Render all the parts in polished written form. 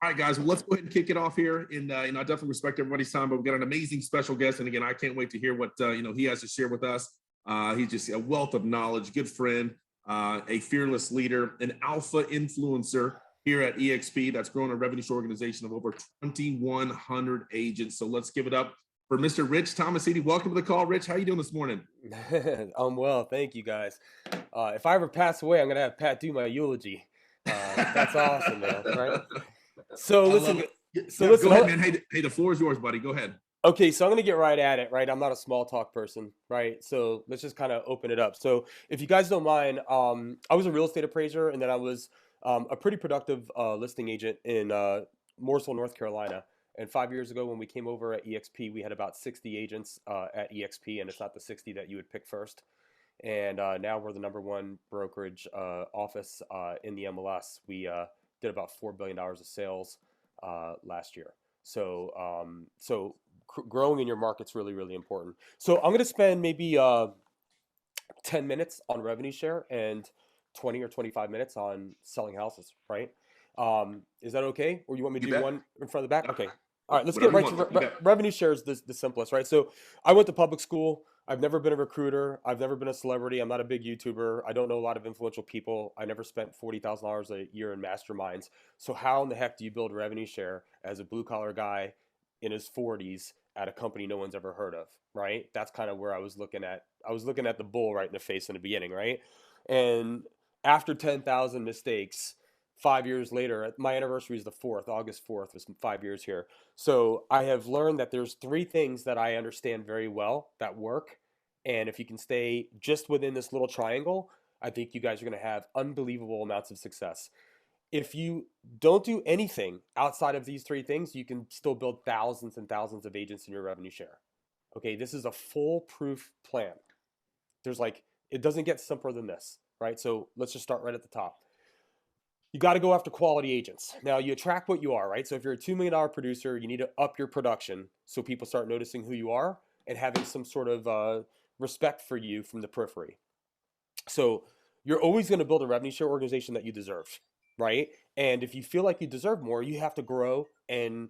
All right, guys. Well, let's go ahead and kick it off here. And I definitely respect everybody's time, but we've got an amazing special guest. And again, I can't wait to hear what he has to share with us. He's just a wealth of knowledge, good friend, a fearless leader, an alpha influencer here at EXP that's grown a revenue share organization of over 2,100 agents. So let's give it up for Mr. Rich Tomasini. Welcome to the call, Rich. How are you doing this morning? I'm well, thank you guys. If I ever pass away, I'm gonna have Pat do my eulogy. That's awesome, man. Right? So I love listen, it. so Yeah, go listen. ahead, man. Hey, the floor is yours, buddy. Go ahead. Okay, so I'm gonna get right at it. Right, I'm not a small talk person. Right, so let's just kind of open it up. So if you guys don't mind, I was a real estate appraiser, and then I was a pretty productive listing agent in Mooresville, North Carolina. And 5 years ago, when we came over at EXP, we had about 60 agents at EXP, and it's not the 60 that you would pick first. And now we're the number one brokerage office in the MLS. We did about $4 billion of sales last year. So growing in your market's really, really important. So I'm going to spend maybe 10 minutes on revenue share and 20 or 25 minutes on selling houses, right? Is that okay? Or you want me to You do bet. one in front of the back? Okay. All right, let's get Whatever you right to want. You bet. revenue share is the simplest, right? So I went to public school. I've never been a recruiter. I've never been a celebrity. I'm not a big YouTuber. I don't know a lot of influential people. I never spent $40,000 a year in masterminds. So how in the heck do you build revenue share as a blue collar guy in his 40s at a company no one's ever heard of, right? That's kind of where I was looking at. I was looking at the bull right in the face in the beginning, right? And after 10,000 mistakes, 5 years later, my anniversary is the 4th, August 4th was 5 years here. So I have learned that there's three things that I understand very well that work. And if you can stay just within this little triangle, I think you guys are going to have unbelievable amounts of success. If you don't do anything outside of these three things, you can still build thousands and thousands of agents in your revenue share. Okay, this is a foolproof plan. There's like, it doesn't get simpler than this, right? So let's just start right at the top. You got to go after quality agents. Now, you attract what you are, right? So if you're a $2 million producer, you need to up your production so people start noticing who you are and having some sort of respect for you from the periphery. So you're always going to build a revenue share organization that you deserve, right? And if you feel like you deserve more, you have to grow and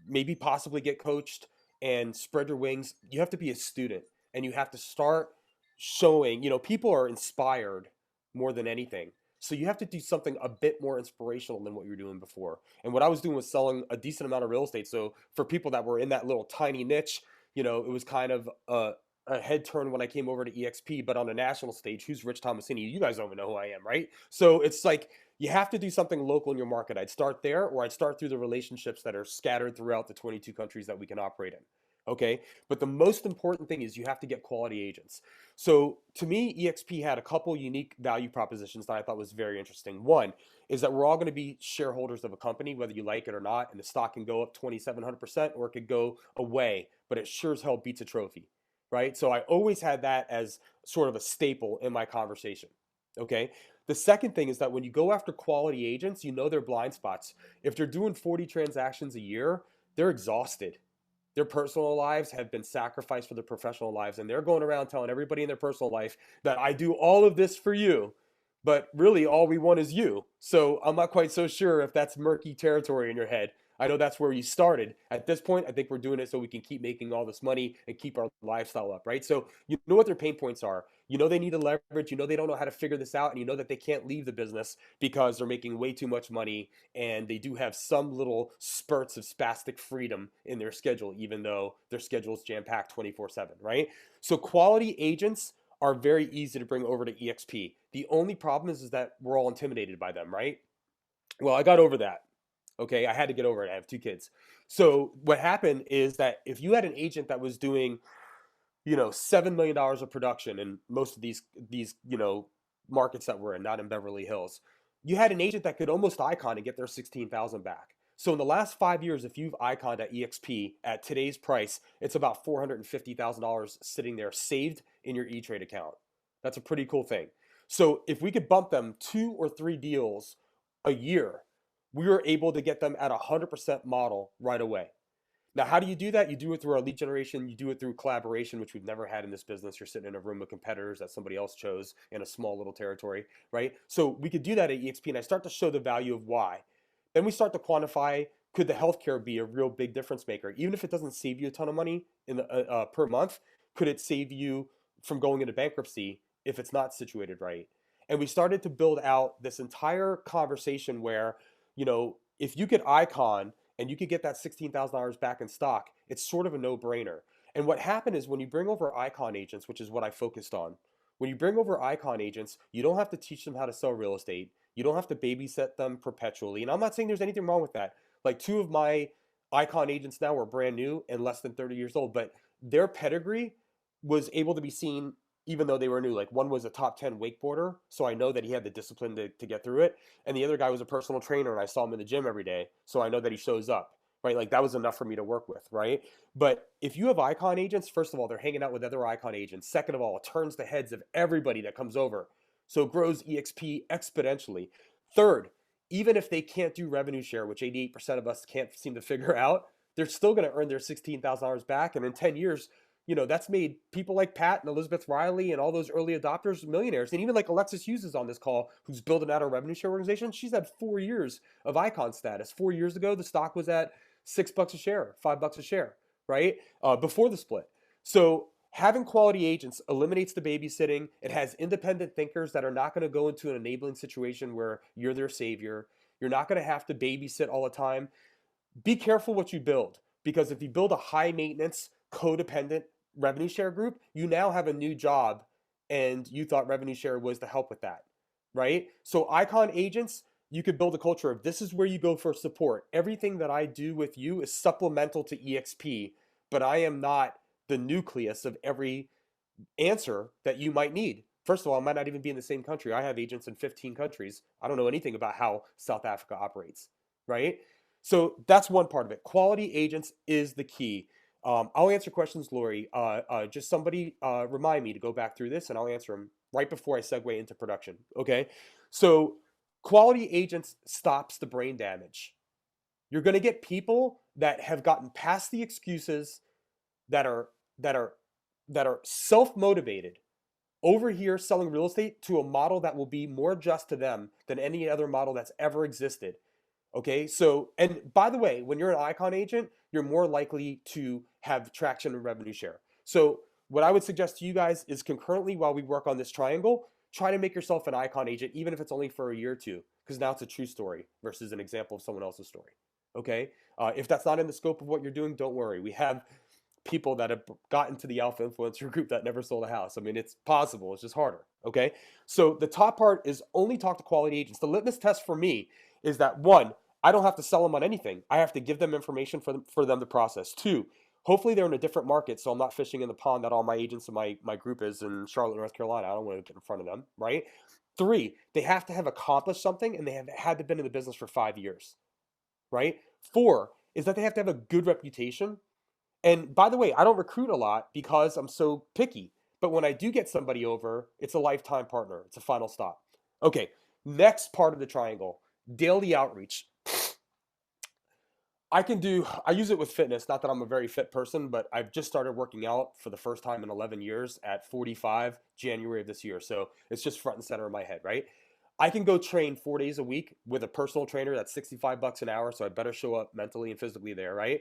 maybe possibly get coached and spread your wings. You have to be a student and you have to start showing, people are inspired more than anything. So you have to do something a bit more inspirational than what you were doing before. And what I was doing was selling a decent amount of real estate. So for people that were in that little tiny niche, it was kind of a head turn when I came over to EXP, but on a national stage, who's Rich Tomasini? You guys don't even know who I am, right? So it's like you have to do something local in your market. I'd start there, or I'd start through the relationships that are scattered throughout the 22 countries that we can operate in. Okay. But the most important thing is you have to get quality agents. So to me, EXP had a couple unique value propositions that I thought was very interesting. One is that we're all going to be shareholders of a company, whether you like it or not, and the stock can go up 2,700% or it could go away, but it sure as hell beats a trophy, right? So I always had that as sort of a staple in my conversation. Okay. The second thing is that when you go after quality agents, you know their blind spots. If they're doing 40 transactions a year, they're exhausted. Their personal lives have been sacrificed for their professional lives, and they're going around telling everybody in their personal life that I do all of this for you, but really all we want is you. So I'm not quite so sure if that's murky territory in your head. I know that's where you started. At this point, I think we're doing it so we can keep making all this money and keep our lifestyle up, right? So you know what their pain points are. You know they need to leverage. You know they don't know how to figure this out, and you know that they can't leave the business because they're making way too much money, and they do have some little spurts of spastic freedom in their schedule, even though their schedule is jam-packed 24/7, right? So quality agents are very easy to bring over to EXP. The only problem is that we're all intimidated by them, right? Well, I got over that. Okay, I had to get over it. I have two kids. So what happened is that if you had an agent that was doing, $7 million of production in most of these markets that we're in, not in Beverly Hills, you had an agent that could almost icon and get their 16,000 back. So in the last 5 years, if you've iconed at EXP at today's price, it's about $450,000 sitting there saved in your E-Trade account. That's a pretty cool thing. So if we could bump them 2 or 3 deals a year, we were able to get them at a 100% model right away. Now, how do you do that? You do it through our lead generation. You do it through collaboration, which we've never had in this business. You're sitting in a room of competitors that somebody else chose in a small little territory, right? So we could do that at EXP, and I start to show the value of why. Then we start to quantify, could the healthcare be a real big difference maker? Even if it doesn't save you a ton of money per month, could it save you from going into bankruptcy if it's not situated right? And we started to build out this entire conversation where, if you could icon and you could get that $16,000 back in stock, it's sort of a no-brainer. And what happened is when you bring over icon agents, which is what I focused on, when you bring over icon agents, you don't have to teach them how to sell real estate. You don't have to babysit them perpetually. And I'm not saying there's anything wrong with that. Like two of my icon agents now were brand new and less than 30 years old, but their pedigree was able to be seen even though they were new. Like one was a top 10 wakeboarder, so I know that he had the discipline to get through it. And the other guy was a personal trainer, and I saw him in the gym every day, so I know that he shows up, right? Like that was enough for me to work with, right? But if you have icon agents, first of all, they're hanging out with other icon agents. Second of all, it turns the heads of everybody that comes over. So it grows EXP exponentially. Third, even if they can't do revenue share, which 88% of us can't seem to figure out, they're still going to earn their $16,000 back. And in 10 years, that's made people like Pat and Elizabeth Riley and all those early adopters millionaires. And even like Alexis Hughes is on this call, who's building out a revenue share organization. She's had 4 years of icon status. 4 years ago, the stock was at $6 a share, $5 a share, right? Before the split. So having quality agents eliminates the babysitting. It has independent thinkers that are not going to go into an enabling situation where you're their savior. You're not going to have to babysit all the time. Be careful what you build, because if you build a high maintenance, codependent revenue share group, you now have a new job and you thought revenue share was to help with that, right? So icon agents, you could build a culture of this is where you go for support. Everything that I do with you is supplemental to EXP, but I am not the nucleus of every answer that you might need. First of all, I might not even be in the same country. I have agents in 15 countries. I don't know anything about how South Africa operates, right? So that's one part of it. Quality agents is the key. I'll answer questions, Lori. Just somebody remind me to go back through this, and I'll answer them right before I segue into production. Okay. So quality agents stops the brain damage. You're going to get people that have gotten past the excuses, that are that are that are self-motivated over here selling real estate to a model that will be more just to them than any other model that's ever existed. Okay, so, and by the way, when you're an icon agent, you're more likely to have traction and revenue share. So what I would suggest to you guys is concurrently, while we work on this triangle, try to make yourself an icon agent, even if it's only for a year or two, because now it's a true story versus an example of someone else's story. Okay, if that's not in the scope of what you're doing, don't worry. We have people that have gotten to the alpha influencer group that never sold a house. I mean, it's possible, it's just harder. Okay, so the top part is only talk to quality agents. The litmus test for me is that one, I don't have to sell them on anything. I have to give them information for them to process. Two, hopefully they're in a different market, so I'm not fishing in the pond that all my agents in my group is in Charlotte, North Carolina. I don't want to get in front of them, right? Three, they have to have accomplished something and they have had to been in the business for 5 years, right? Four is that they have to have a good reputation. And by the way, I don't recruit a lot because I'm so picky. But when I do get somebody over, it's a lifetime partner. It's a final stop. Okay, next part of the triangle, daily outreach. I use it with fitness. Not that I'm a very fit person, but I've just started working out for the first time in 11 years at 45, January of this year. So it's just front and center in my head, right? I can go train 4 days a week with a personal trainer that's $65 an hour. So I better show up mentally and physically there, right?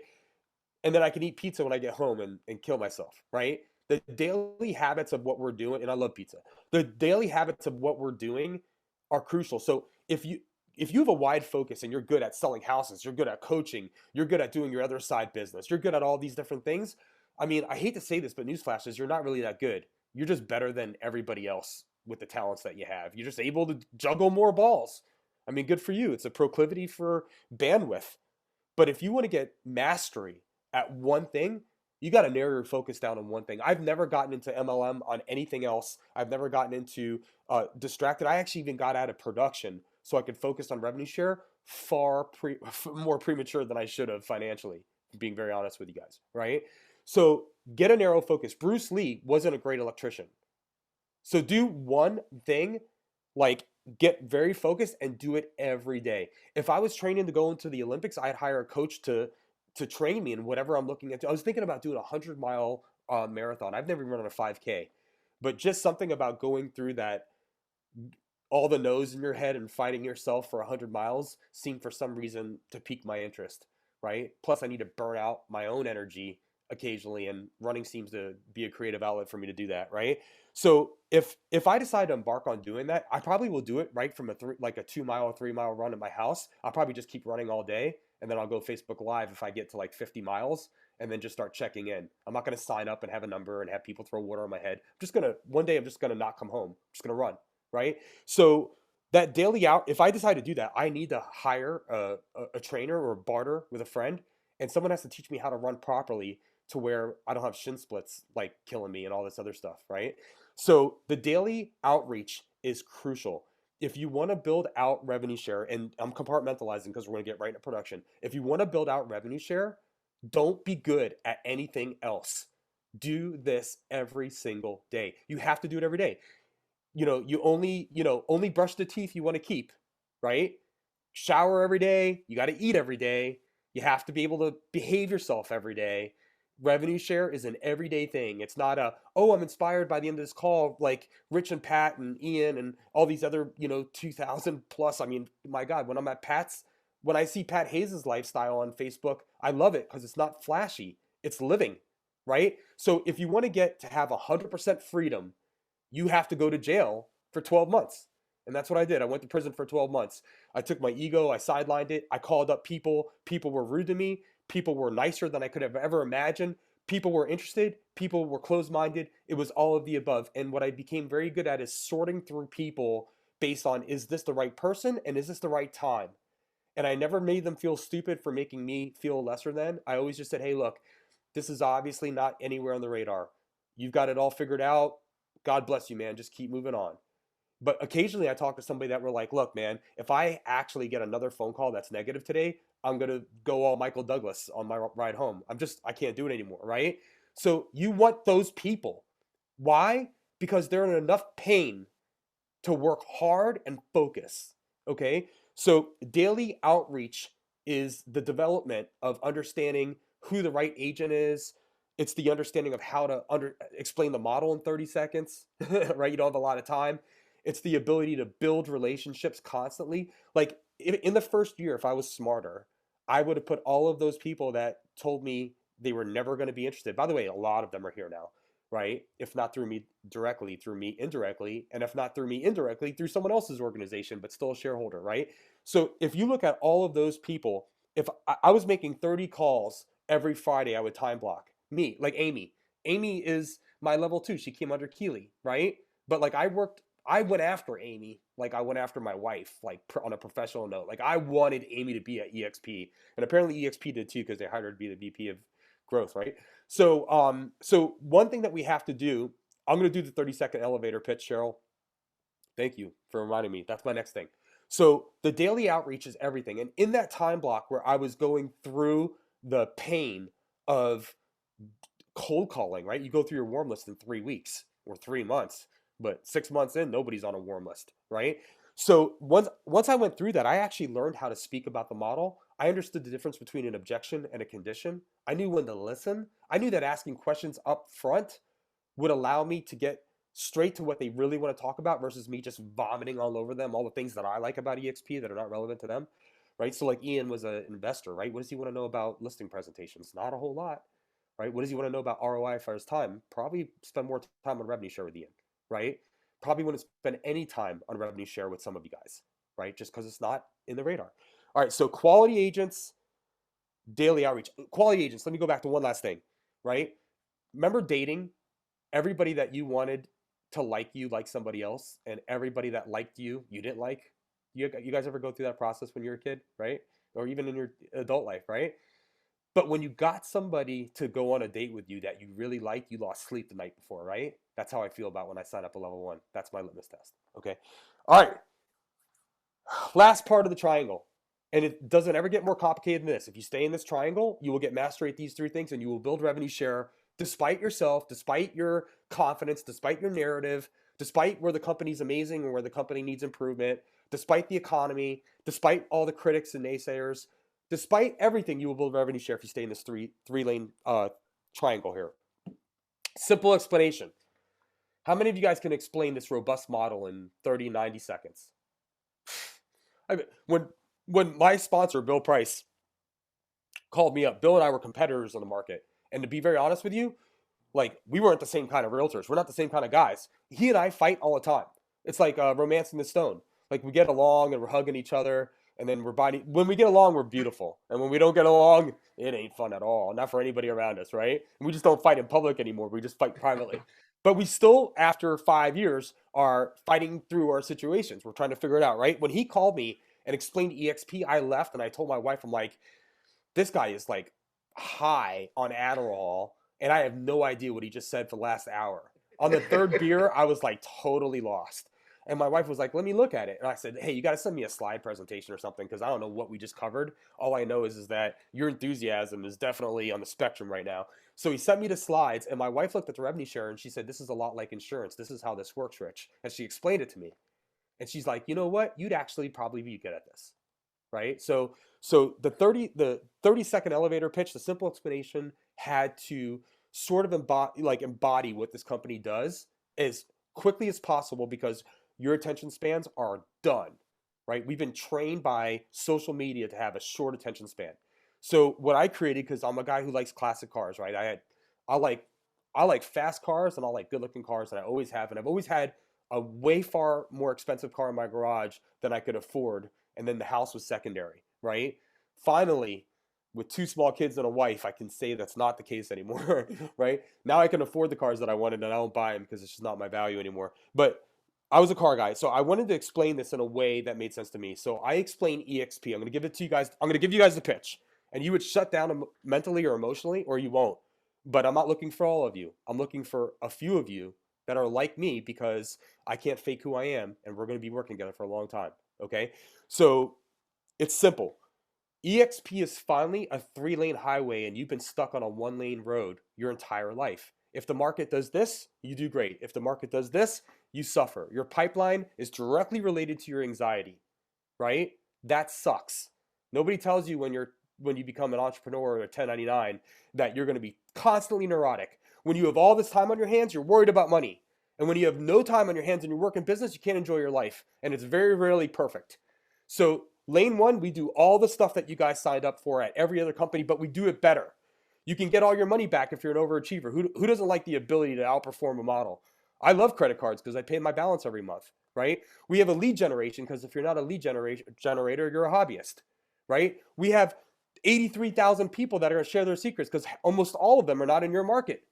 And then I can eat pizza when I get home and kill myself, right? The daily habits of what we're doing, and I love pizza. The daily habits of what we're doing are crucial. So if you have a wide focus and you're good at selling houses, you're good at coaching, you're good at doing your other side business, you're good at all these different things. I mean, I hate to say this, but newsflash is you're not really that good. You're just better than everybody else with the talents that you have. You're just able to juggle more balls. I mean, good for you. It's a proclivity for bandwidth. But if you want to get mastery at one thing, you got to narrow your focus down on one thing. I've never gotten into MLM on anything else. I've never gotten into distracted. I actually even got out of production so I could focus on revenue share more premature than I should have financially, being very honest with you guys, right? So get a narrow focus. Bruce Lee wasn't a great electrician. So do one thing, like get very focused and do it every day. If I was training to go into the Olympics, I'd hire a coach to train me in whatever I'm looking at. I was thinking about doing a 100-mile marathon. I've never even run a 5K, but just something about going through that all the no's in your head and fighting yourself for 100 miles seem for some reason to pique my interest, right? Plus, I need to burn out my own energy occasionally, and running seems to be a creative outlet for me to do that, right? So if I decide to embark on doing that, I probably will do it right from like a 2 mile, 3 mile run at my house. I'll probably just keep running all day, and then I'll go Facebook Live if I get to like 50 miles, and then just start checking in. I'm not going to sign up and have a number and have people throw water on my head. I'm just gonna one day I'm just gonna not come home. I'm just gonna run, right? So that daily out, if I decide to do that, I need to hire a trainer or barter with a friend, and someone has to teach me how to run properly to where I don't have shin splits like killing me and all this other stuff, right? So the daily outreach is crucial. If you want to build out revenue share, and I'm compartmentalizing because we're going to get right into production. If you want to build out revenue share, don't be good at anything else. Do this every single day. You have to do it every day. You only brush the teeth you want to keep, right? Shower every day. You got to eat every day. You have to be able to behave yourself every day. Revenue share is an everyday thing. It's not oh, I'm inspired by the end of this call, like Rich and Pat and Ian and all these other, 2000 plus. I mean, my God, when I see Pat Hayes' lifestyle on Facebook, I love it because it's not flashy. It's living, right? So if you want to get to have 100% freedom, you have to go to jail for 12 months. And that's what I did. I went to prison for 12 months. I took my ego, I sidelined it. I called up people. People were rude to me. People were nicer than I could have ever imagined. People were interested. People were closed minded. It was all of the above. And what I became very good at is sorting through people based on, is this the right person and is this the right time? And I never made them feel stupid for making me feel lesser than. I always just said, hey, look, this is obviously not anywhere on the radar. You've got it all figured out. God bless you, man. Just keep moving on. But occasionally I talk to somebody that were like, look, man, if I actually get another phone call that's negative today, I'm going to go all Michael Douglas on my ride home. I can't do it anymore, right? So you want those people. Why? Because they're in enough pain to work hard and focus. Okay. So daily outreach is the development of understanding who the right agent is. It's the understanding of how to explain the model in 30 seconds, right? You don't have a lot of time. It's the ability to build relationships constantly. Like in the first year, if I was smarter, I would have put all of those people that told me they were never going to be interested. By the way, a lot of them are here now, right? If not through me directly, through me indirectly, and if not through me indirectly, through someone else's organization, but still a shareholder, right? So if you look at all of those people, if I was making 30 calls every Friday, I would time block me, like Amy. Amy is my level 2. She came under Keeley, right? But like I went after Amy, like I went after my wife, like on a professional note. Like I wanted Amy to be at EXP, and apparently EXP did too because they hired her to be the VP of growth, right? So one thing that we have to do, I'm going to do the 30-second elevator pitch, Cheryl. Thank you for reminding me. That's my next thing. So the daily outreach is everything. And in that time block where I was going through the pain of cold calling, right? You go through your warm list in 3 weeks or 3 months, but 6 months in, nobody's on a warm list, right? So once I went through that, I actually learned how to speak about the model. I understood the difference between an objection and a condition. I knew when to listen. I knew that asking questions up front would allow me to get straight to what they really want to talk about versus me just vomiting all over them all the things that I like about EXP that are not relevant to them, right? So like Ian was an investor, right? What does he want to know about listing presentations? Not a whole lot, right? What does he want to know about ROI for his time? Probably spend more time on revenue share with Ian, right? Probably wouldn't spend any time on revenue share with some of you guys, right? Just because it's not in the radar. All right, so quality agents, daily outreach. Quality agents, let me go back to one last thing, right? Remember dating? Everybody that you wanted to like you like somebody else, and everybody that liked you, you didn't like. You guys ever go through that process when you're a kid, right? Or even in your adult life, right? But when you got somebody to go on a date with you that you really liked, you lost sleep the night before, right? That's how I feel about when I sign up a level 1. That's my litmus test. Okay. All right. Last part of the triangle. And it doesn't ever get more complicated than this. If you stay in this triangle, you will get mastery at these 3 things and you will build revenue share despite yourself, despite your confidence, despite your narrative, despite where the company's amazing or where the company needs improvement, despite the economy, despite all the critics and naysayers, despite everything, you will build revenue share if you stay in this three lane triangle here. Simple explanation. How many of you guys can explain this robust model in 30, 90 seconds? I mean, when my sponsor, Bill Price, called me up, Bill and I were competitors on the market. And to be very honest with you, like, we weren't the same kind of realtors. We're not the same kind of guys. He and I fight all the time. It's like romancing the stone. Like, we get along and we're hugging each other, and then we're biting. When we get along, we're beautiful. And when we don't get along, it ain't fun at all. Not for anybody around us, right? And we just don't fight in public anymore. We just fight privately. But we still, after 5 years, are fighting through our situations. We're trying to figure it out, right? When he called me and explained EXP, I left and I told my wife, I'm like, this guy is like high on Adderall, and I have no idea what he just said for the last hour. On the third beer, I was like totally lost. And my wife was like, let me look at it. And I said, hey, you got to send me a slide presentation or something, because I don't know what we just covered. All I know is that your enthusiasm is definitely on the spectrum right now. So he sent me the slides, and my wife looked at the revenue share and she said, this is a lot like insurance. This is how this works, Rich. And she explained it to me. And she's like, you know what? You'd actually probably be good at this, right? So the 30-second elevator pitch, the simple explanation, had to sort of embody what this company does as quickly as possible, because your attention spans are done, right? We've been trained by social media to have a short attention span. So what I created, because I'm a guy who likes classic cars, right? I like I like fast cars and I like good looking cars, and I always have, and I've always had a way far more expensive car in my garage than I could afford, and then the house was secondary, right? Finally, with two small kids and a wife, I can say that's not the case anymore, right? Now I can afford the cars that I wanted, and I don't buy them because it's just not my value anymore. But I was a car guy, so I wanted to explain this in a way that made sense to me. So I explain EXP. I'm going to give it to you guys. I'm going to give you guys the pitch, and you would shut down mentally or emotionally, or you won't. But I'm not looking for all of you. I'm looking for a few of you that are like me, because I can't fake who I am, and we're going to be working together for a long time. Okay? So it's simple. EXP is finally a 3-lane highway, and you've been stuck on a 1-lane road your entire life. If the market does this, you do great. If the market does this, you suffer. Your pipeline is directly related to your anxiety, right? That sucks. Nobody tells you when you become an entrepreneur or a 1099 that you're going to be constantly neurotic. When you have all this time on your hands, you're worried about money. And when you have no time on your hands and you work in business, you can't enjoy your life. And it's very rarely perfect. So lane 1, we do all the stuff that you guys signed up for at every other company, but we do it better. You can get all your money back if you're an overachiever. Who doesn't like the ability to outperform a model? I love credit cards because I pay my balance every month, right? We have a lead generation, because if you're not a lead generator, you're a hobbyist, right? We have 83,000 people that are going to share their secrets, because almost all of them are not in your market,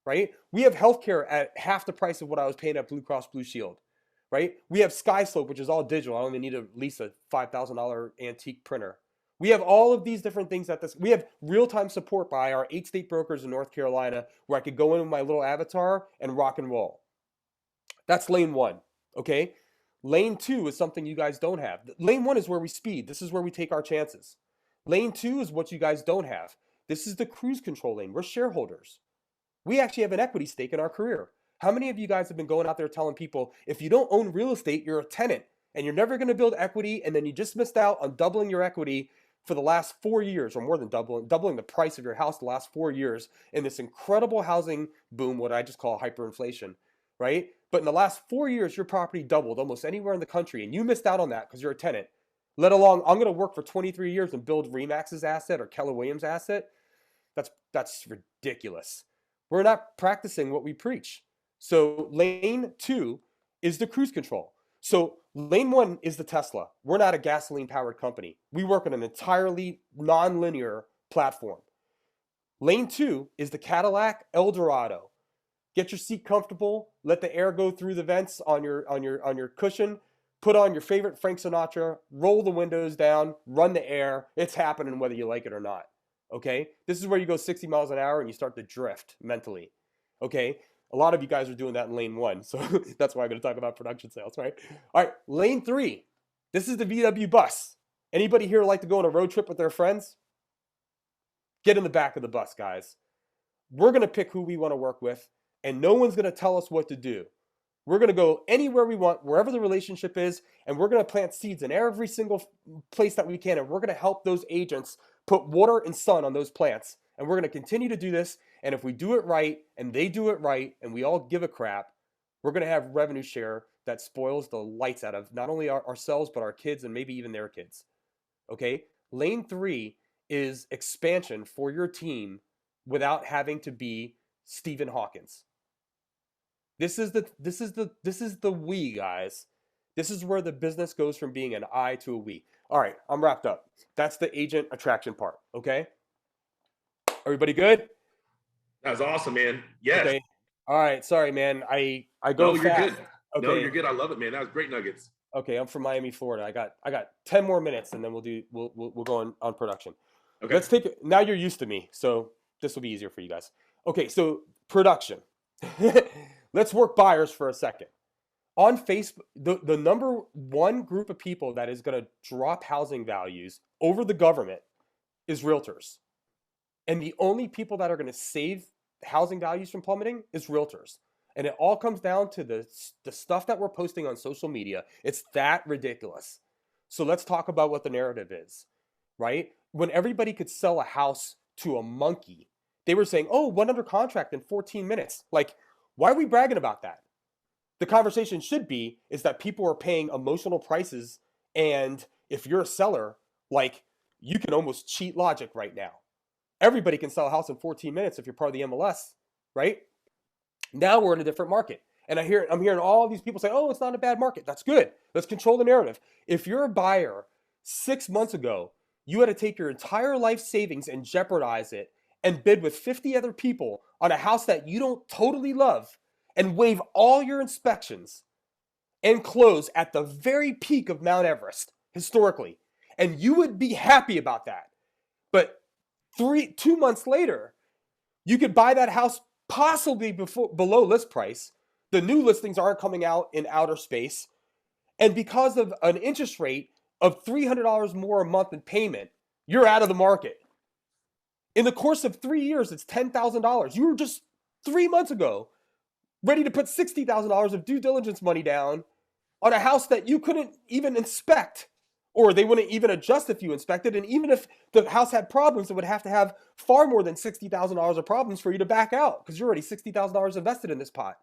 right? We have healthcare at half the price of what I was paying at Blue Cross Blue Shield, right? We have SkySlope, which is all digital. I only need at least a $5,000 antique printer. We have all of these different things we have real-time support by our 8-state brokers in North Carolina, where I could go in with my little avatar and rock and roll. That's lane 1, okay? Lane 2 is something you guys don't have. Lane 1 is where we speed. This is where we take our chances. Lane 2 is what you guys don't have. This is the cruise control lane. We're shareholders. We actually have an equity stake in our career. How many of you guys have been going out there telling people, if you don't own real estate, you're a tenant and you're never going to build equity, and then you just missed out on doubling your equity for the last 4 years, or more than doubling the price of your house the last 4 years in this incredible housing boom, what I just call hyperinflation, right? But in the last 4 years, your property doubled almost anywhere in the country, and you missed out on that because you're a tenant. Let alone, I'm going to work for 23 years and build Remax's asset or Keller Williams' asset. That's ridiculous. We're not practicing what we preach. So lane 2 is the cruise control. So lane 1 is the Tesla. We're not a gasoline powered company. We work on an entirely non-linear platform. Lane 2 is the Cadillac Eldorado. Get your seat comfortable, let the air go through the vents on your cushion, put on your favorite Frank Sinatra, roll the windows down, run the air. It's happening whether you like it or not. Okay? This is where you go 60 miles an hour and you start to drift mentally. Okay? A lot of you guys are doing that in lane 1, so that's why I'm going to talk about production sales, right? All right, lane 3. This is the VW bus. Anybody here like to go on a road trip with their friends? Get in the back of the bus, guys. We're going to pick who we want to work with, and no one's going to tell us what to do. We're going to go anywhere we want, wherever the relationship is, and we're going to plant seeds in every single place that we can, and we're going to help those agents put water and sun on those plants. And we're going to continue to do this, and if we do it right, and they do it right, and we all give a crap, we're going to have revenue share that spoils the lights out of not only ourselves, but our kids and maybe even their kids. Okay. Lane 3 is expansion for your team without having to be Stephen Hawkins. This is the we, guys. This is where the business goes from being an I to a we. All right, I'm wrapped up. That's the agent attraction part. Okay. Everybody good? That was awesome, man. Yes. Okay. All right. Sorry, man. I go No, you're fast. good. No, Okay. you're good. I love it, man. That was great nuggets. Okay. I'm from Miami, Florida. I got 10 more minutes, and then we'll go on production. Okay. Let's take it. Now you're used to me, so this will be easier for you guys. Okay. So production. Let's work buyers for a second. On Facebook, the number one group of people that is going to drop housing values over the government is realtors. And the only people that are going to save housing values from plummeting is realtors. And it all comes down to the stuff that we're posting on social media. It's that ridiculous. So let's talk about what the narrative is, right? When everybody could sell a house to a monkey, they were saying, oh, one under contract in 14 minutes. Like, why are we bragging about that? The conversation should be is that people are paying emotional prices. And if you're a seller, like, you can almost cheat logic right now. Everybody can sell a house in 14 minutes if you're part of the MLS, right? Now we're in a different market. And I'm hearing all these people say, oh, it's not a bad market. That's good. Let's control the narrative. If you're a buyer 6 months ago, you had to take your entire life savings and jeopardize it and bid with 50 other people on a house that you don't totally love and waive all your inspections and close at the very peak of Mount Everest historically. And you would be happy about that. But 2 months later, you could buy that house possibly below list price. The new listings aren't coming out in outer space. And because of an interest rate of $300 more a month in payment, you're out of the market. In the course of 3 years, it's $10,000. You were just 3 months ago ready to put $60,000 of due diligence money down on a house that you couldn't even inspect, or they wouldn't even adjust if you inspected. And even if the house had problems, it would have to have far more than $60,000 of problems for you to back out because you're already $60,000 invested in this pot,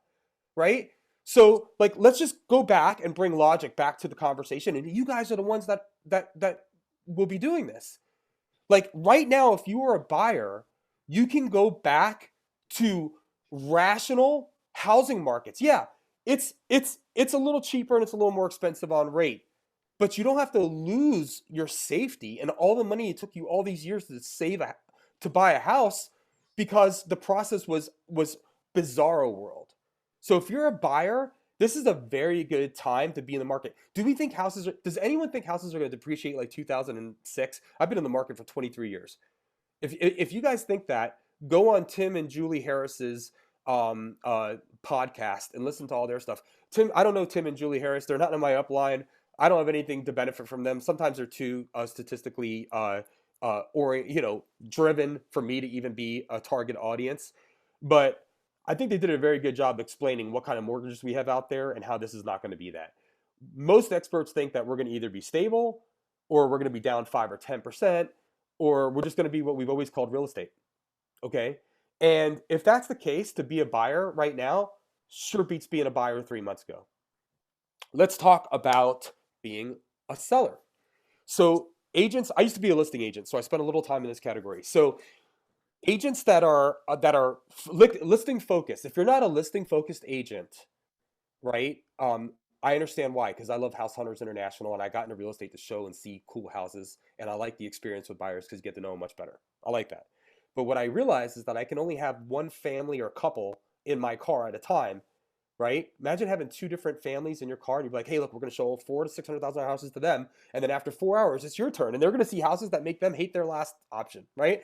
right? So, like, let's just go back and bring logic back to the conversation. And you guys are the ones that will be doing this. Like, right now, if you are a buyer, you can go back to rational housing markets. Yeah, it's a little cheaper and it's a little more expensive on rate, but you don't have to lose your safety and all the money it took you all these years to buy a house because the process was bizarro world. So if you're a buyer, this is a very good time to be in the market. Does anyone think houses are going to depreciate like 2006? I've been in the market for 23 years. If you guys think that, go on Tim and Julie Harris's podcast and listen to all their stuff. I don't know Tim and Julie Harris. They're not in my upline. I don't have anything to benefit from them. Sometimes they're too statistically driven for me to even be a target audience. But I think they did a very good job explaining what kind of mortgages we have out there and how this is not going to be that. Most experts think that we're going to either be stable or we're going to be down 5 or 10%, or we're just going to be what we've always called real estate. Okay. And if that's the case, to be a buyer right now sure beats being a buyer 3 months ago. Let's talk about being a seller. So agents, I used to be a listing agent, so I spent a little time in this category. So agents that are listing focused. If you're not a listing focused agent, right? I understand why, because I love House Hunters International and I got into real estate to show and see cool houses, and I like the experience with buyers because you get to know them much better. I like that. But what I realized is that I can only have one family or couple in my car at a time, right? Imagine having 2 different families in your car and you're like, hey, look, we're going to show 400,000 to 600,000 houses to them. And then after 4 hours, it's your turn. And they're going to see houses that make them hate their last option, right?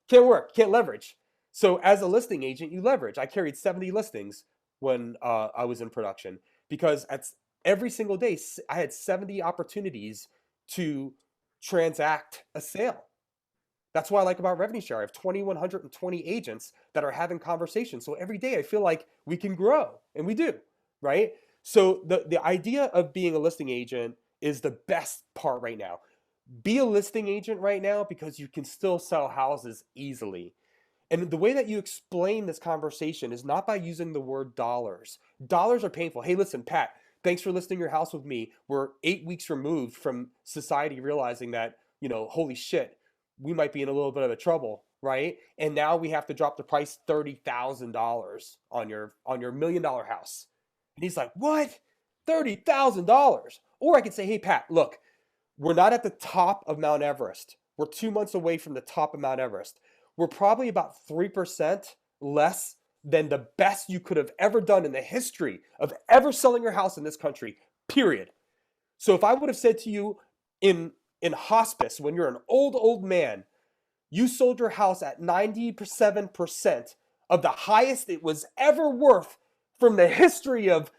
Can't work, can't leverage. So as a listing agent, you leverage. I carried 70 listings when I was in production because every single day, I had 70 opportunities to transact a sale. That's what I like about revenue share. I have 2,120 agents that are having conversations. So every day I feel like we can grow, and we do, right? So the idea of being a listing agent is the best part right now. Be a listing agent right now because you can still sell houses easily. And the way that you explain this conversation is not by using the word dollars. Dollars are painful. Hey, listen, Pat, thanks for listing your house with me. We're 8 weeks removed from society realizing that, you know, holy shit, we might be in a little bit of a trouble, right? And now we have to drop the price $30,000 on your $1 million house. And he's like, what? $30,000? Or I could say, hey, Pat, look, we're not at the top of Mount Everest. We're 2 months away from the top of Mount Everest. We're probably about 3% less than the best you could have ever done in the history of ever selling your house in this country, period. So if I would have said to you in hospice, when you're an old man, you sold your house at 97% of the highest it was ever worth from the history of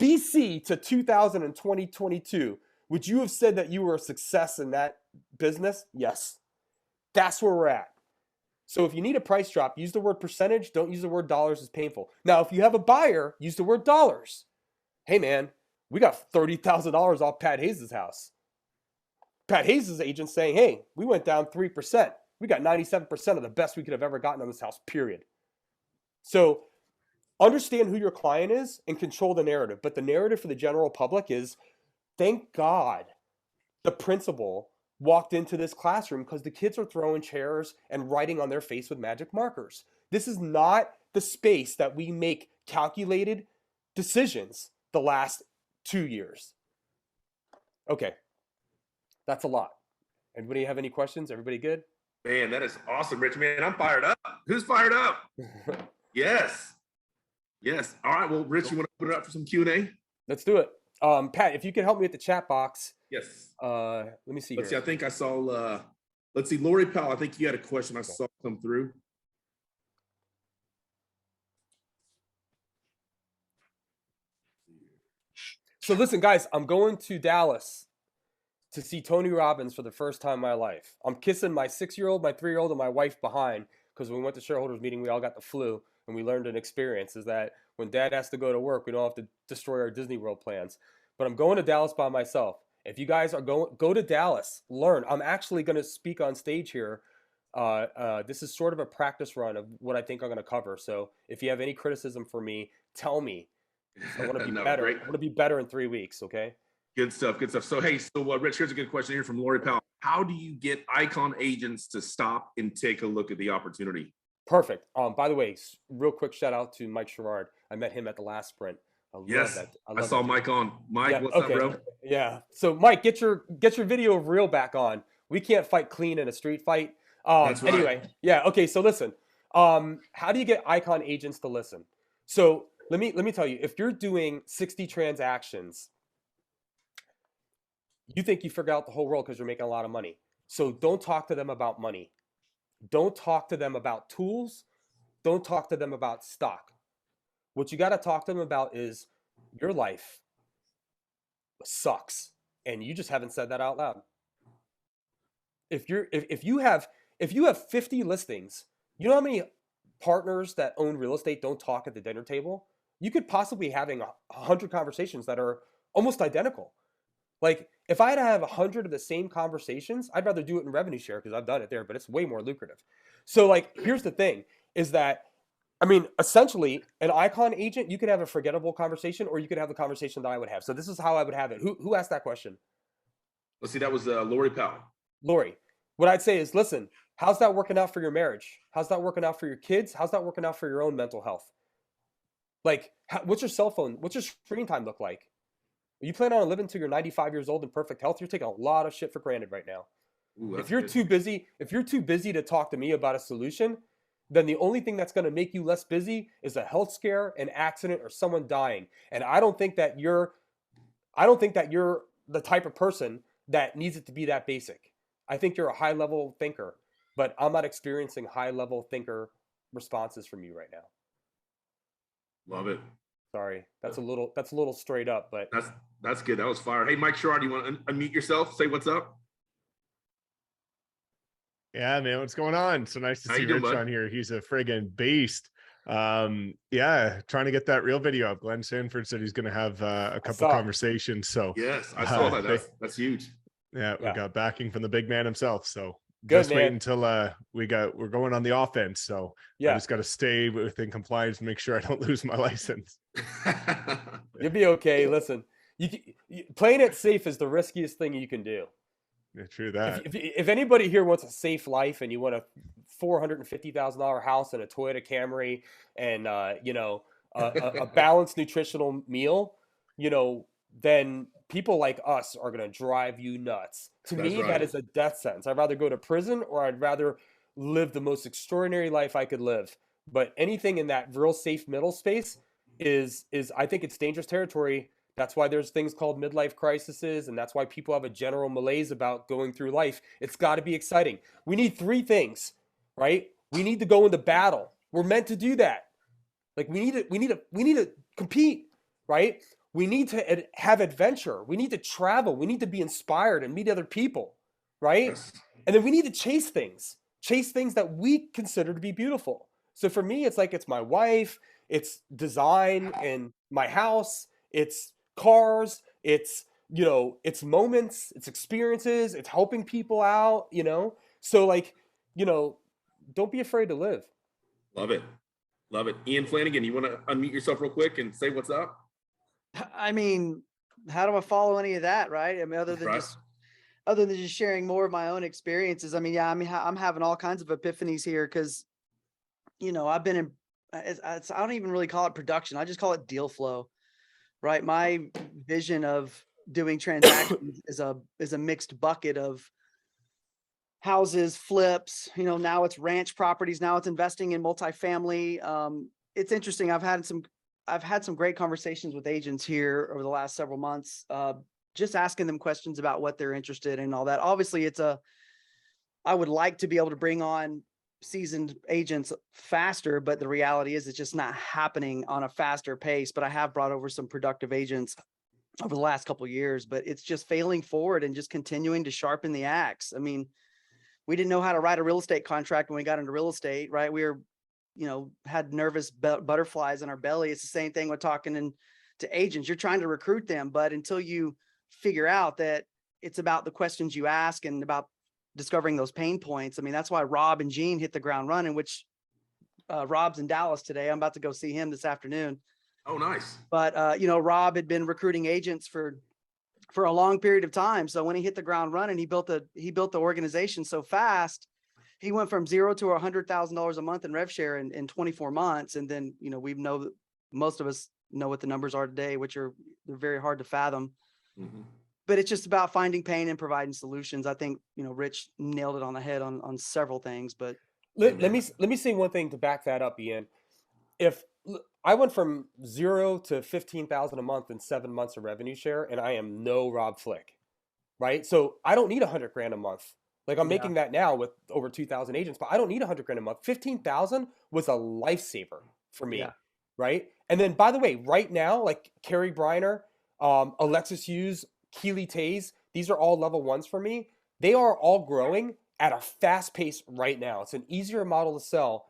BC to 2022, would you have said that you were a success in that business? Yes. That's where we're at. So if you need a price drop, use the word percentage. Don't use the word dollars. It's painful. Now, if you have a buyer, use the word dollars. Hey, man, we got $30,000 off Pat Hayes' house. Pat Hayes' agent saying, hey, we went down 3%. We got 97% of the best we could have ever gotten on this house, period. So understand who your client is and control the narrative. But the narrative for the general public is, thank God the principal walked into this classroom because the kids are throwing chairs and writing on their face with magic markers. This is not the space that we make calculated decisions the last 2 years. Okay, that's a lot. Everybody have any questions? Everybody good? Man, that is awesome, Rich. Man, I'm fired up. Who's fired up? Yes. Yes. All right. Well, Rich, you want to put it up for some Q&A? Let's do it. Pat, if you can help me with the chat box. Yes. Let me see. Let's see. I think I saw, let's see, Lori Powell, I think you had a question I saw come through. So listen, guys, I'm going to Dallas to see Tony Robbins for the first time in my life. I'm kissing my 6-year-old, my 3-year-old, and my wife behind because when we went to shareholders meeting, we all got the flu, and we learned an experience is that when Dad has to go to work, we don't have to destroy our Disney World plans. But I'm going to Dallas by myself. If you guys are going, go to Dallas, learn. I'm actually going to speak on stage here. This is sort of a practice run of what I think I'm going to cover. So if you have any criticism for me, tell me. I want to be better. Great. I want to be better in 3 weeks. Okay. Good stuff. Good stuff. So, hey, Rich, here's a good question here from Lori Powell. How do you get icon agents to stop and take a look at the opportunity? Perfect. By the way, real quick shout out to Mike Sherrard. I met him at the last sprint. I saw Mike on. Mike, yeah, what's okay. up, bro? Yeah. So, Mike, get your video of Reel back on. We can't fight clean in a street fight. That's right. Anyway, yeah. Okay. So listen. How do you get icon agents to listen? So let me tell you. If you're doing 60 transactions, you think you figure out the whole world because you're making a lot of money. So don't talk to them about money. Don't talk to them about tools. Don't talk to them about stock. What you got to talk to them about is your life sucks, and you just haven't said that out loud. If you have 50 listings, you know how many partners that own real estate don't talk at the dinner table? You could possibly having 100 conversations that are almost identical. Like if I had to have 100 of the same conversations, I'd rather do it in revenue share because I've done it there, but it's way more lucrative. So like, here's the thing is that, I mean, essentially an icon agent, you could have a forgettable conversation or you could have the conversation that I would have. So this is how I would have it. Who asked that question? Let's see. That was Lori Powell. Lori, what I'd say is, listen, how's that working out for your marriage? How's that working out for your kids? How's that working out for your own mental health? Like, what's your cell phone? What's your screen time look like? Are you planning on living till you're 95 years old in perfect health? You're taking a lot of shit for granted right now. Ooh, if you're too busy to talk to me about a solution, then the only thing that's going to make you less busy is a health scare, an accident, or someone dying. And I don't think that you're the type of person that needs it to be that basic. I think you're a high-level thinker, but I'm not experiencing high-level thinker responses from you right now. Love it. Sorry, that's a little straight up, but that's good. That was fire. Hey, Mike Sherrard, you want to unmute yourself? Say what's up. Yeah, man, what's going on? So nice to see Rich on here. He's a friggin' beast. Yeah, trying to get that real video up. Glenn Sanford said he's going to have a couple conversations. So yes, I saw that. That's huge. Yeah, we got backing from the big man himself. So Good, just wait man. until we're going on the offense. So I just got to stay within compliance and make sure I don't lose my license. You'll be okay. Listen, playing it safe is the riskiest thing you can do. Yeah, true that. If anybody here wants a safe life and you want a $450,000 house and a Toyota Camry and a balanced nutritional meal, then people like us are going to drive you nuts. To me, that is a death sentence. I'd rather go to prison or I'd rather live the most extraordinary life I could live. But anything in that real safe middle space is I think it's dangerous territory. That's why there's things called midlife crises, and that's why people have a general malaise about going through life. It's got to be exciting. We need three things, right? We need to go into battle. We're meant to do that. Like we need to compete, right? We need to have adventure. We need to travel. We need to be inspired and meet other people, right? Yes. And then we need to chase things that we consider to be beautiful. So for me, it's like it's my wife, it's design in my house, it's cars, it's it's moments, it's experiences, it's helping people out, so don't be afraid to live. Love it. Ian Flanagan, you want to unmute yourself real quick and say what's up? I mean, how do I follow any of that, right? I mean, other than just sharing more of my own experiences. I mean, I'm having all kinds of epiphanies here because I've been in I don't even really call it production, I just call it deal flow. Right. My vision of doing transactions is a mixed bucket of houses, flips, now it's ranch properties. Now it's investing in multifamily. It's interesting. I've had some great conversations with agents here over the last several months, just asking them questions about what they're interested in and all that. Obviously I would like to be able to bring on seasoned agents faster, but the reality is it's just not happening on a faster pace. But I have brought over some productive agents over the last couple of years, but it's just failing forward and just continuing to sharpen the axe. I mean, we didn't know how to write a real estate contract when we got into real estate, right? We were, had nervous butterflies in our belly. It's the same thing with talking to agents. You're trying to recruit them, but until you figure out that it's about the questions you ask and about discovering those pain points. I mean, that's why Rob and Gene hit the ground running, which Rob's in Dallas today. I'm about to go see him this afternoon. Oh, nice. But, Rob had been recruiting agents for a long period of time. So when he hit the ground running, he built the organization so fast. He went from $0 to $100,000 a month in rev share in 24 months. And then, most of us know what the numbers are today, which they're very hard to fathom. Mm-hmm. But it's just about finding pain and providing solutions. I think, Rich nailed it on the head on several things, but let me say one thing to back that up, Ian. If I went from 0 to 15,000 a month in 7 months of revenue share, and I am no Rob Flick, right? So I don't need $100,000 a month. Like I'm making that now with over 2,000 agents, but I don't need $100,000 a month. 15,000 was a lifesaver for me, right? And then, by the way, right now, like Carrie Briner, Alexis Hughes, Keely Tays, these are all level ones for me. They are all growing at a fast pace right now. It's an easier model to sell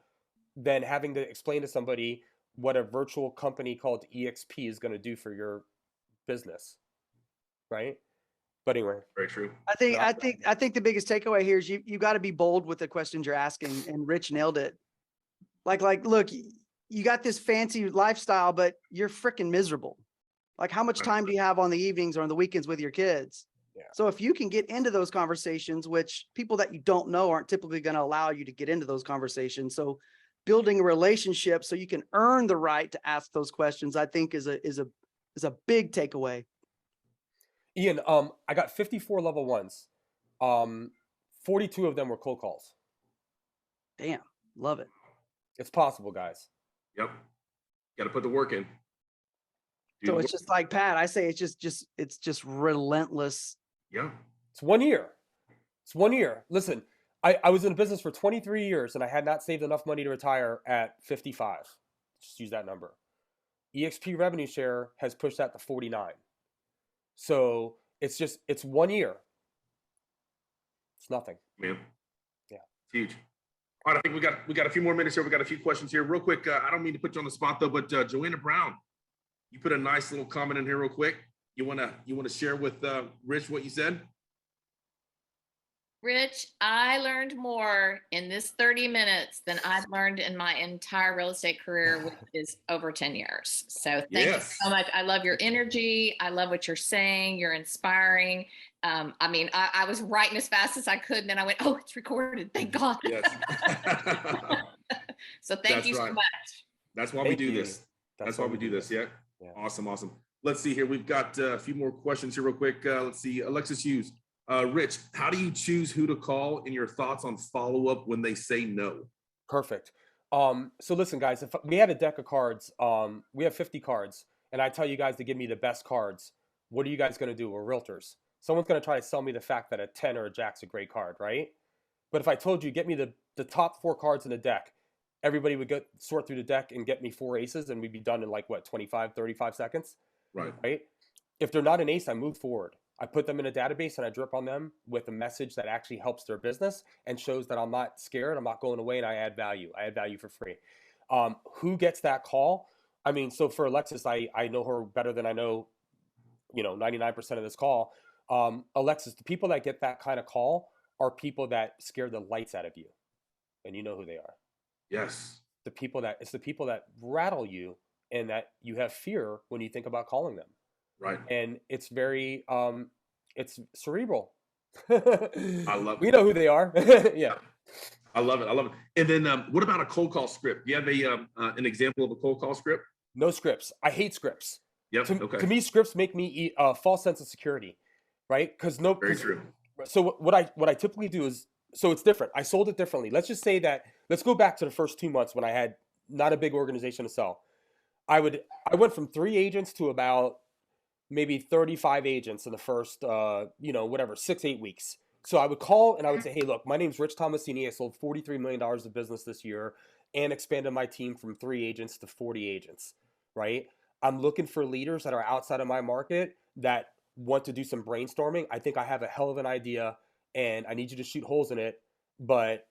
than having to explain to somebody what a virtual company called EXP is going to do for your business, right? But anyway, very true. I think the biggest takeaway here is you got to be bold with the questions you're asking, and Rich nailed it. Like, look, you got this fancy lifestyle, but you're freaking miserable. Like, how much time do you have on the evenings or on the weekends with your kids? Yeah. So if you can get into those conversations, which people that you don't know aren't typically going to allow you to get into those conversations. So building a relationship so you can earn the right to ask those questions, I think is a big takeaway. Ian, I got 54 level ones. 42 of them were cold calls. Damn, love it. It's possible, guys. Yep. Got to put the work in. So it's just like Pat, I say it's just relentless. Yeah. It's 1 year. It's 1 year. Listen, I was in business for 23 years and I had not saved enough money to retire at 55. Just use that number. EXP revenue share has pushed that to 49. So it's 1 year. It's nothing. Man. Yeah. It's huge. All right, I think we got a few more minutes here. We got a few questions here. Real quick, I don't mean to put you on the spot though, but Joanna Brown, you put a nice little comment in here real quick. You wanna share with Rich what you said? Rich, I learned more in this 30 minutes than I've learned in my entire real estate career, which is over 10 years. So thank you so much. I love your energy. I love what you're saying. You're inspiring. I mean, I was writing as fast as I could, and then I went, oh, it's recorded. Thank God. Yes. So thank you so much. That's why we do this. That's why we do this. Yeah. Awesome. Awesome. Let's see here. We've got a few more questions here real quick. Let's see. Alexis Hughes. Rich, how do you choose who to call and your thoughts on follow-up when they say no? Perfect. So listen, guys, if we had a deck of cards, we have 50 cards, and I tell you guys to give me the best cards, what are you guys going to do? We're realtors. Someone's going to try to sell me the fact that a 10 or a jack's a great card, right? But if I told you, get me the top 4 cards in the deck, everybody would sort through the deck and get me 4 aces, and we'd be done in like, what, 25, 35 seconds? Right? If they're not an ace, I move forward. I put them in a database and I drip on them with a message that actually helps their business and shows that I'm not scared. I'm not going away, and I add value. I add value for free. Who gets that call? I mean, so for Alexis, I know her better than I know, 99% of this call. Alexis, the people that get that kind of call are people that scare the lights out of you. And you know who they are. Yes. It's the people that rattle you and that you have fear when you think about calling them. Right. And it's very, it's cerebral. I love it. We know who they are. Yeah. I love it. I love it. And then what about a cold call script? Do you have an example of a cold call script? No scripts. I hate scripts. Yep. To me, scripts make me eat a false sense of security, right? Very true. So what I typically do is, so it's different. I sold it differently. Let's just say that, let's go back to the first 2 months when I had not a big organization to sell. I went from 3 agents to about maybe 35 agents in the first, 6-8 weeks. So I would call and I would say, hey, look, my name's Rich Tomasini. I sold $43 million of business this year and expanded my team from 3 agents to 40 agents, right? I'm looking for leaders that are outside of my market that want to do some brainstorming. I think I have a hell of an idea and I need you to shoot holes in it, but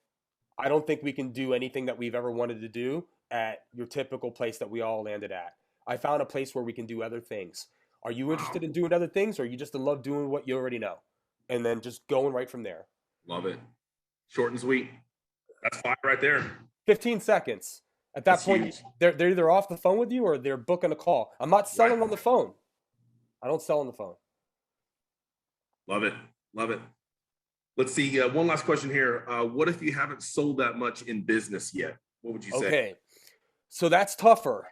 I don't think we can do anything that we've ever wanted to do at your typical place that we all landed at. I found a place where we can do other things. Are you interested in doing other things, or are you just in love doing what you already know? And then just going right from there. Love it. Short and sweet. That's fine right there. 15 seconds. At that point, they're either off the phone with you or they're booking a call. I'm not selling on the phone. I don't sell on the phone. Love it. Love it. Let's see. One last question here. What if you haven't sold that much in business yet? What would you say? Okay. So that's tougher.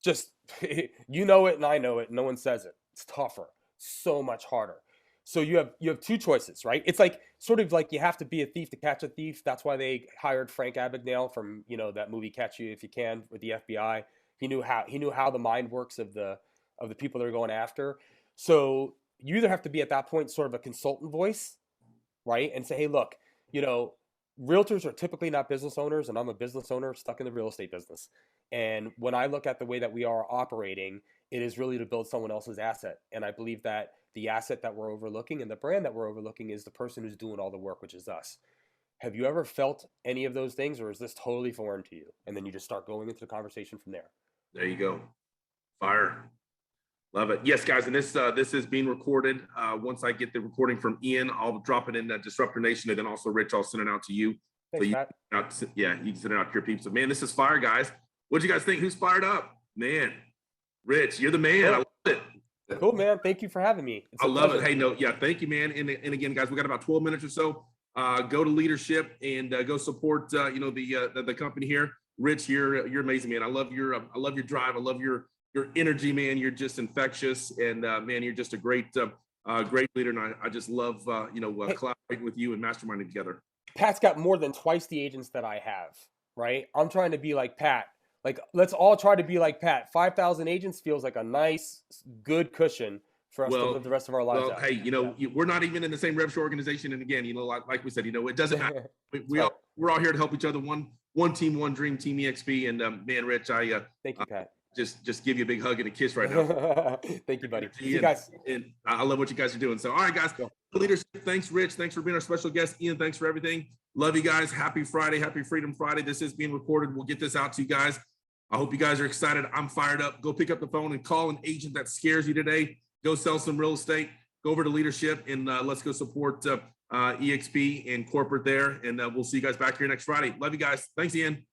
Just, you know it and I know it. No one says it. It's tougher. So much harder. So you have 2 choices, right? It's like sort of like you have to be a thief to catch a thief. That's why they hired Frank Abagnale from, that movie Catch You If You Can with the FBI. He knew how the mind works of the people they're going after. So you either have to be at that point sort of a consultant voice, right? And say, hey, look, realtors are typically not business owners, and I'm a business owner stuck in the real estate business. And when I look at the way that we are operating, it is really to build someone else's asset. And I believe that the asset that we're overlooking and the brand that we're overlooking is the person who's doing all the work, which is us. Have you ever felt any of those things, or is this totally foreign to you? And then you just start going into the conversation from there. There you go. Fire. Love it. Yes, guys, and this is being recorded. Once I get the recording from Ian, I'll drop it in Disruptor Nation, and then also Rich, I'll send it out to you. Thanks, so Pat. you can send it out to your peeps. So, man, this is fire, guys. What do you guys think? Who's fired up? Man, Rich, you're the man. Cool. I love it. Cool, man. Thank you for having me. I love it. Hey, thank you, man. And again, guys, we got about 12 minutes or so. Go to leadership and go support the company here. Rich, you're amazing, man. I love your drive. I love your energy, man. You're just infectious, and man, you're just a great leader. And I just love collaborating with you and masterminding together. Pat's got more than twice the agents that I have, right? I'm trying to be like Pat. Like, let's all try to be like Pat. 5,000 agents feels like a nice, good cushion for us to live the rest of our lives out. Hey, we're not even in the same RevShore organization. And again, like we said, it doesn't matter. We're all here to help each other. One team, one dream, Team EXP. And man, Rich, thank you, Pat. Just give you a big hug and a kiss right now. Thank you, buddy. See you guys. And I love what you guys are doing. So, all right, guys. Leadership. Thanks, Rich. Thanks for being our special guest. Ian, thanks for everything. Love you guys. Happy Friday. Happy Freedom Friday. This is being recorded. We'll get this out to you guys. I hope you guys are excited. I'm fired up. Go pick up the phone and call an agent that scares you today. Go sell some real estate. Go over to leadership and let's go support EXP and corporate there. And we'll see you guys back here next Friday. Love you guys. Thanks, Ian.